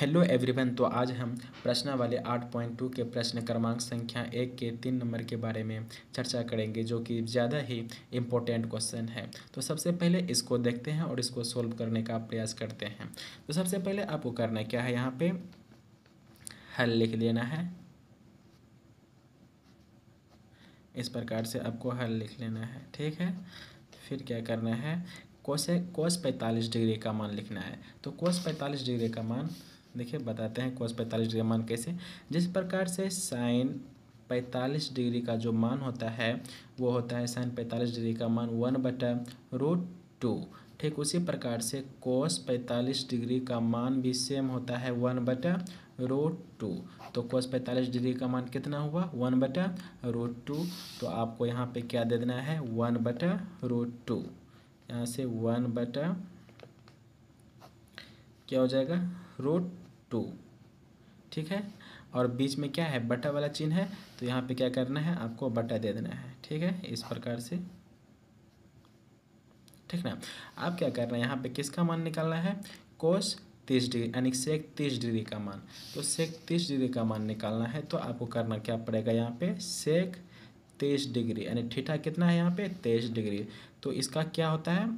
Hello everyone. तो आज हम प्रश्नावली 8.2 के प्रश्न क्रमांक संख्या 1 के 3 नंबर के बारे में चर्चा करेंगे, जो कि ज़्यादा ही इम्पोर्टेंट क्वेश्चन है। तो सबसे पहले इसको देखते हैं और इसको सोल्व करने का प्रयास करते हैं। तो सबसे पहले आपको करना क्या है, यहाँ पे हल लिख लेना है। इस प्रकार से आपको हल लिख लेना है, ठीक है। फिर क्या करना है, कोस 45 डिग्री का मान लिखना है। तो कोस 45 डिग्री का मान देखिए, बताते हैं कोस 45 डिग्री का मान कैसे। जिस प्रकार से साइन 45 डिग्री का जो मान होता है वो होता है साइन 45 डिग्री का मान 1/√2। ठीक उसी प्रकार से कोस 45 डिग्री का मान भी सेम होता है 1/√2। तो कोस 45 डिग्री का मान कितना हुआ, 1/√2। तो आपको यहाँ पे क्या दे देना है, 1/√2। यहाँ से 1/ क्या हो जाएगा, √2, ठीक है। और बीच में क्या है, बटा वाला चिन्ह है, तो यहाँ पे क्या करना है, आपको बटा दे देना है, ठीक है। इस प्रकार से, ठीक ना। आप क्या करना है, यहाँ पे किसका मान निकालना है, कोस 30 डिग्री यानी सेक 30 डिग्री का मान। तो सेक 30 डिग्री का मान निकालना है, तो आपको करना क्या पड़ेगा, यहाँ पे सेक 30 डिग्री यानी थीटा कितना है यहाँ पे 23 डिग्री। तो इसका क्या होता है,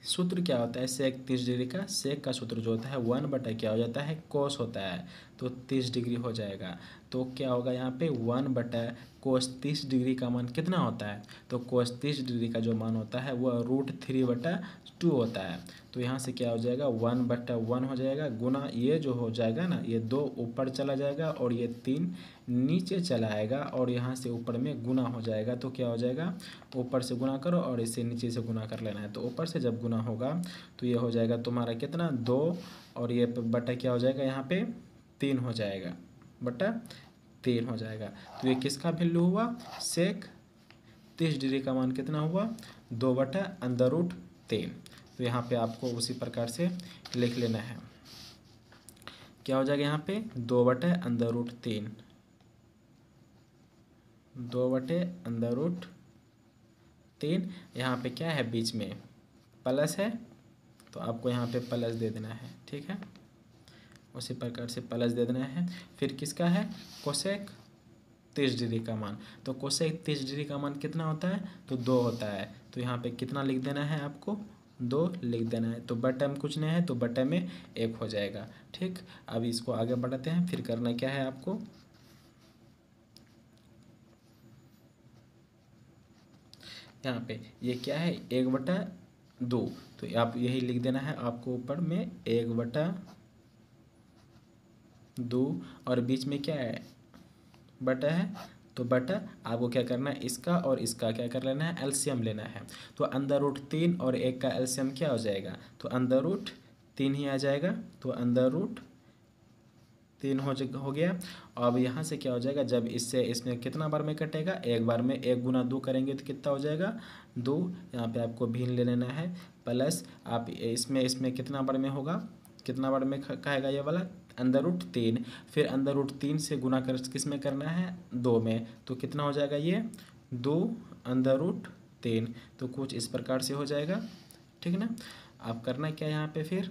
सूत्र क्या होता है सेक 30 डिग्री का, सेक का सूत्र जो होता है 1/ क्या हो जाता है, कोस होता है। तो 30 डिग्री हो जाएगा। तो क्या होगा यहाँ पे 1/ कोस 30 डिग्री का मान कितना होता है, तो कोस 30 डिग्री का जो मान होता है वह √3/2 होता है। तो यहाँ से क्या हो जाएगा, 1/1 हो जाएगा, गुना ये जो हो जाएगा ना, ये 2 ऊपर चला जाएगा और ये 3 नीचे चला आएगा और यहाँ से ऊपर में गुना हो जाएगा। तो क्या हो जाएगा, ऊपर से गुना करो और इसे नीचे से गुना कर लेना है। तो ऊपर से जब गुना होगा तो ये हो जाएगा तुम्हारा कितना, 2, और ये बटा क्या हो जाएगा, यहाँ पे 3 हो जाएगा, बटा 3 हो जाएगा। तो ये किसका वैल्यू हुआ, सेक 30 डिग्री का मान कितना हुआ, 2/√3। तो यहाँ पे आपको उसी प्रकार से लिख लेना है। क्या हो जाएगा यहाँ पे 2/√3, 2/√3। यहाँ पे क्या है, बीच में प्लस है, तो आपको यहाँ पे प्लस दे देना है, ठीक है। उसी प्रकार से प्लस दे देना है। फिर किसका है, कोसेक 30 डिग्री का मान। तो कोसेक 30 डिग्री का मान कितना होता है, तो 2 होता है। तो यहाँ पे कितना लिख देना है, आपको 2 लिख देना है। तो बटे में कुछ नहीं है, तो बटे में 1 हो जाएगा, ठीक। अब इसको आगे बढ़ाते हैं। फिर करना क्या है आपको, यहाँ पे ये क्या है 1/2। तो आप यही लिख देना है आपको ऊपर में 1/2, और बीच में क्या है, बटा है। तो बटा आपको क्या करना है, इसका और इसका क्या कर लेना है, एलसीएम लेना है। तो √3 और 1 का एलसीएम क्या हो जाएगा, तो √3 ही आ जाएगा। तो √3 हो गया। अब यहाँ से क्या हो जाएगा, जब इससे इसमें कितना बार में कटेगा, एक बार में, 1 × 2 करेंगे तो कितना हो जाएगा, 2। यहाँ पे आपको भिन्न ले लेना है, प्लस आप इसमें कितना बार में होगा, कितना बार में कहेगा ये वाला, √3। फिर √3 से गुना कर किस में करना है, 2 में। तो कितना हो जाएगा ये 2/√3। तो कुछ इस प्रकार से हो जाएगा, ठीक ना। आप करना क्या यहाँ पे, फिर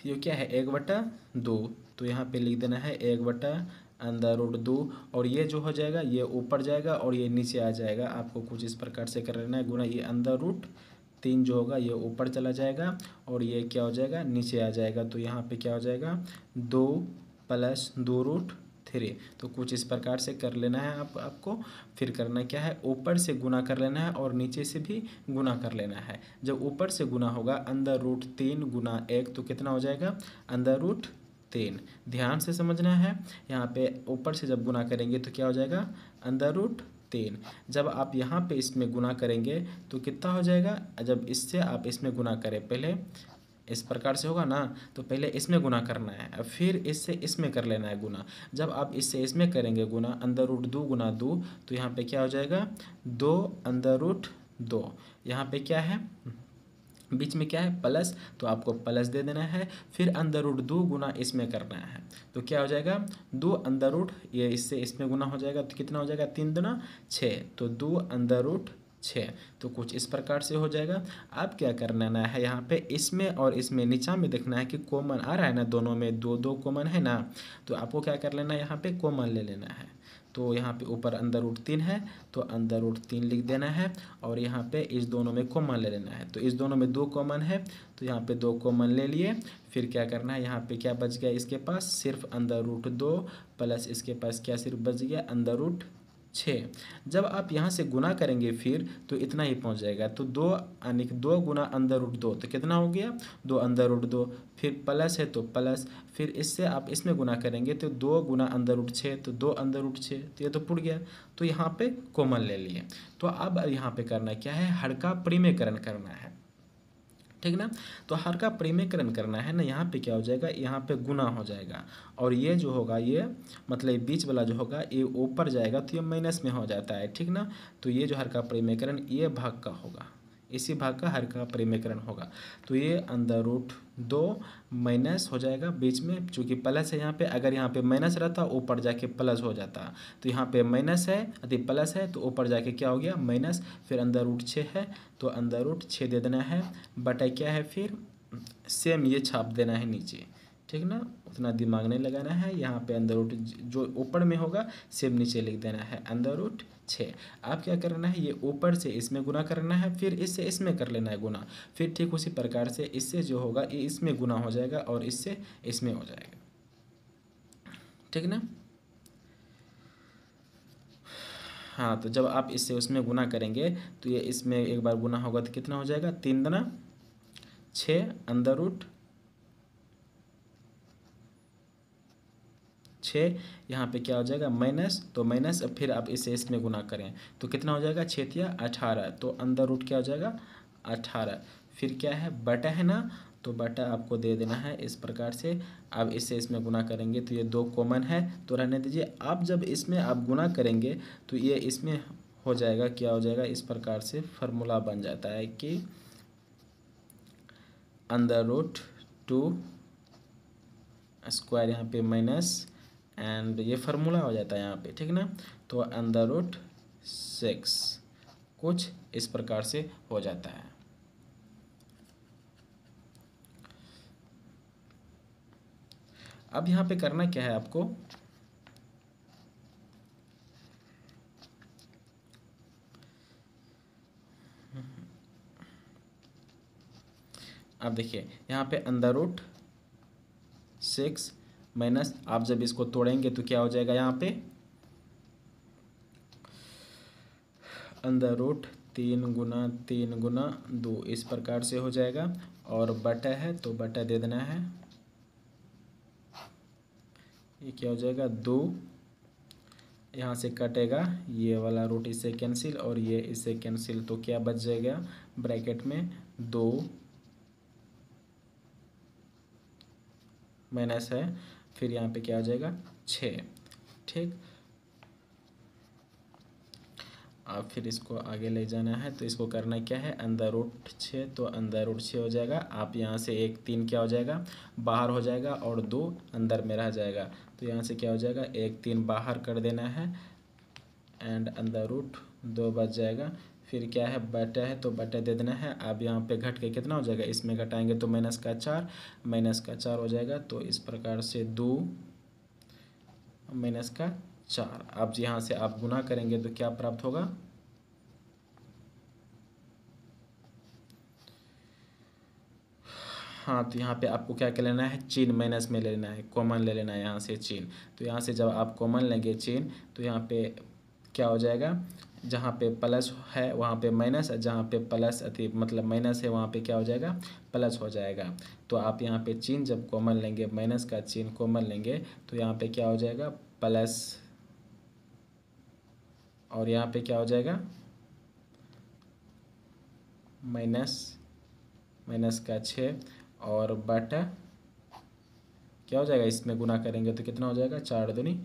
ये क्या है 1/2। तो यहाँ पे लिख देना है 1/√2, और ये जो हो जाएगा ये ऊपर जाएगा और ये नीचे आ जाएगा। आपको कुछ इस प्रकार से कर लेना है, गुना ये √3 जो होगा ये ऊपर चला जाएगा और ये क्या हो जाएगा, नीचे आ जाएगा। तो यहाँ पे क्या हो जाएगा, 2 + 2√3। तो कुछ इस प्रकार से कर लेना है आपको। फिर करना क्या है, ऊपर से गुना कर लेना है और नीचे से भी गुना कर लेना है। जब ऊपर से गुना होगा √3 × 1 तो कितना हो जाएगा, √3। ध्यान से समझना है, यहाँ पे ऊपर से जब गुना करेंगे तो क्या हो जाएगा, √3। जब आप यहाँ पे इसमें गुना करेंगे तो कितना हो जाएगा, जब इससे आप इसमें गुना करें, पहले इस प्रकार से होगा ना, तो पहले इसमें गुना करना है, फिर इससे इसमें कर लेना है गुना। जब आप इससे इसमें करेंगे गुना, √2 × 2, तो यहाँ पे क्या हो जाएगा, 2/2। यहाँ पे क्या है, बीच में क्या है, प्लस, तो आपको प्लस दे देना है। फिर √2 गुना इसमें करना है, तो क्या हो जाएगा, 2 ये इससे इसमें गुना हो जाएगा, तो कितना हो जाएगा, 3 × 2 = 6। तो 2 √3 6। तो कुछ इस प्रकार से हो जाएगा। अब क्या करना है यहाँ पे, इसमें और इसमें नीचा में देखना है कि कॉमन आ रहा है ना, दोनों में दो दो कॉमन है ना, तो आपको क्या कर लेना है, यहाँ पे कॉमन ले लेना है। तो यहाँ पे ऊपर अंदर रूट 3 है तो अंदर रूट 3 लिख देना है, और यहाँ पे इस दोनों में कॉमन ले लेना है। तो इस दोनों में 2 कॉमन है तो यहाँ पे 2 कॉमन ले लिए। फिर क्या करना है, यहाँ पे क्या बच गया इसके पास, सिर्फ अंदर रूट 2 प्लस इसके पास क्या सिर्फ बच गया अंदर रूट 6। जब आप यहाँ से गुना करेंगे फिर तो इतना ही पहुँच जाएगा। तो 2 यानी कि 2 गुना अंदर रूट 2 तो कितना हो गया, 2 अंदर रूट 2, फिर प्लस है तो प्लस, फिर इससे आप इसमें गुना करेंगे तो 2 गुना अंदर रूट 6, तो 2 अंदर रूट 6, तो ये तो पुट गया। तो यहाँ पे कॉमन ले लिए। तो अब यहाँ पे करना क्या है, हर का परिमेयकरण करना है, ठीक ना। तो हर का परिमेयकरण करना है ना, यहाँ पे क्या हो जाएगा, यहाँ पे गुना हो जाएगा, और ये जो होगा ये मतलब बीच वाला जो होगा ये ऊपर जाएगा तो ये माइनस में हो जाता है, ठीक ना। तो ये जो हर का परिमेयकरण ये भाग का होगा, इसी भाग का हर का परिमेयकरण होगा। तो ये अंदर रूट 2 माइनस हो जाएगा बीच में, चूँकि प्लस है यहाँ पे, अगर यहाँ पे माइनस रहता ऊपर जाके प्लस हो जाता। तो यहाँ पे माइनस है अति प्लस है तो ऊपर जाके क्या हो गया माइनस, फिर अंदर रूट 6 है तो अंदर रूट 6 दे देना है, बटा क्या है फिर सेम ये छाप देना है नीचे, ठीक ना। उतना दिमाग नहीं लगाना है, यहाँ पे अंदर रूट जो ऊपर में होगा सेम नीचे लिख देना है अंदर रूट 6। आप क्या करना है, ये ऊपर से इसमें गुना करना है, फिर इससे इसमें कर लेना है गुना, फिर ठीक उसी प्रकार से इससे जो होगा ये इसमें गुना हो जाएगा और इससे इसमें हो जाएगा, ठीक ना। हाँ, तो जब आप इससे उसमें गुना करेंगे तो ये इसमें एक बार गुना होगा तो कितना हो जाएगा, 3 दुना 6 अंदर रूट 6, यहाँ पे क्या हो जाएगा माइनस, तो माइनस अब फिर आप इसे इसमें गुना करें तो कितना हो जाएगा 6 तिया 18, तो अंदर रूट क्या हो जाएगा 18। फिर क्या है बटा है ना, तो बटा आपको दे देना है इस प्रकार से। अब इससे इसमें गुना करेंगे तो ये 2 कॉमन है तो रहने दीजिए। आप जब इसमें आप गुना करेंगे तो ये इसमें हो जाएगा, क्या हो जाएगा इस प्रकार से फार्मूला बन जाता है कि अंदर रूट 2 स्क्वायर यहाँ पे माइनस एंड ये फार्मूला हो जाता है यहाँ पे, ठीक ना। तो अंदर रूट 6 कुछ इस प्रकार से हो जाता है। अब यहाँ पे करना क्या है आपको, अब देखिए यहाँ पे अंदर रूट 6 माइनस, आप जब इसको तोड़ेंगे तो क्या हो जाएगा, यहाँ पे अंदर रूट 3 गुना 2 इस प्रकार से हो जाएगा, और बटा है तो बटा दे देना है, ये क्या हो जाएगा 2, यहाँ से कटेगा ये वाला रूट इससे कैंसिल और ये इससे कैंसिल, तो क्या बच जाएगा ब्रैकेट में 2 माइनस है, फिर यहाँ पे क्या हो जाएगा 6, ठीक। अब फिर इसको आगे ले जाना है तो इसको करना क्या है, अंदर रूट 6 तो अंदर रूट 6 हो जाएगा। आप यहाँ से 1 3 क्या हो जाएगा बाहर हो जाएगा और 2 अंदर में रह जाएगा, तो यहाँ से क्या हो जाएगा 1 3 बाहर कर देना है एंड अंदर रूट 2 बच जाएगा। फिर क्या है बटा है तो बटा दे देना है। अब यहाँ पे घट के कितना हो जाएगा, इसमें घटाएंगे तो माइनस का 4 हो जाएगा, तो इस प्रकार से 2 माइनस का 4। अब यहाँ से आप गुना करेंगे तो क्या प्राप्त होगा, हाँ, तो यहाँ पे आपको क्या कर लेना है, चिन्ह माइनस में ले लेना है, कॉमन ले लेना है यहाँ से चिन्ह। तो यहाँ से जब आप कॉमन लेंगे चिन्ह तो यहाँ पे क्या हो जाएगा, जहाँ पे प्लस है वहाँ पे माइनस, जहाँ पे प्लस अति मतलब माइनस है वहाँ पे क्या हो जाएगा प्लस हो जाएगा। तो आप यहाँ पे चिन्ह जब कॉमन लेंगे, माइनस का चिन्ह कॉमन लेंगे तो यहाँ पे क्या हो जाएगा प्लस, और यहाँ पे क्या हो जाएगा माइनस का 6 और बटा क्या हो जाएगा, इसमें गुना करेंगे तो कितना हो जाएगा 4 दूनी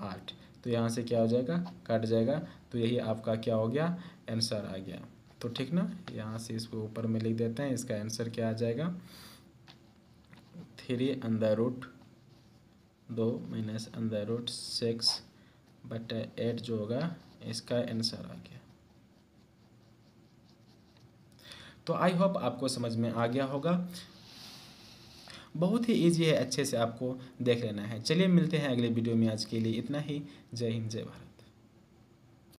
8, तो यहाँ से क्या हो जाएगा कट जाएगा। तो यही आपका क्या हो गया आंसर आ गया। तो ठीक ना, यहाँ से इसको ऊपर में लिख देते हैं, इसका आंसर क्या आ जाएगा 3 अंदर रूट 2 माइनस अंदर रूट 6 बटा 8 जो होगा इसका आंसर आ गया। तो आई होप आपको समझ में आ गया होगा। बहुत ही ईजी है, अच्छे से आपको देख लेना है। चलिए मिलते हैं अगले वीडियो में, आज के लिए इतना ही। जय हिंद, जय भारत।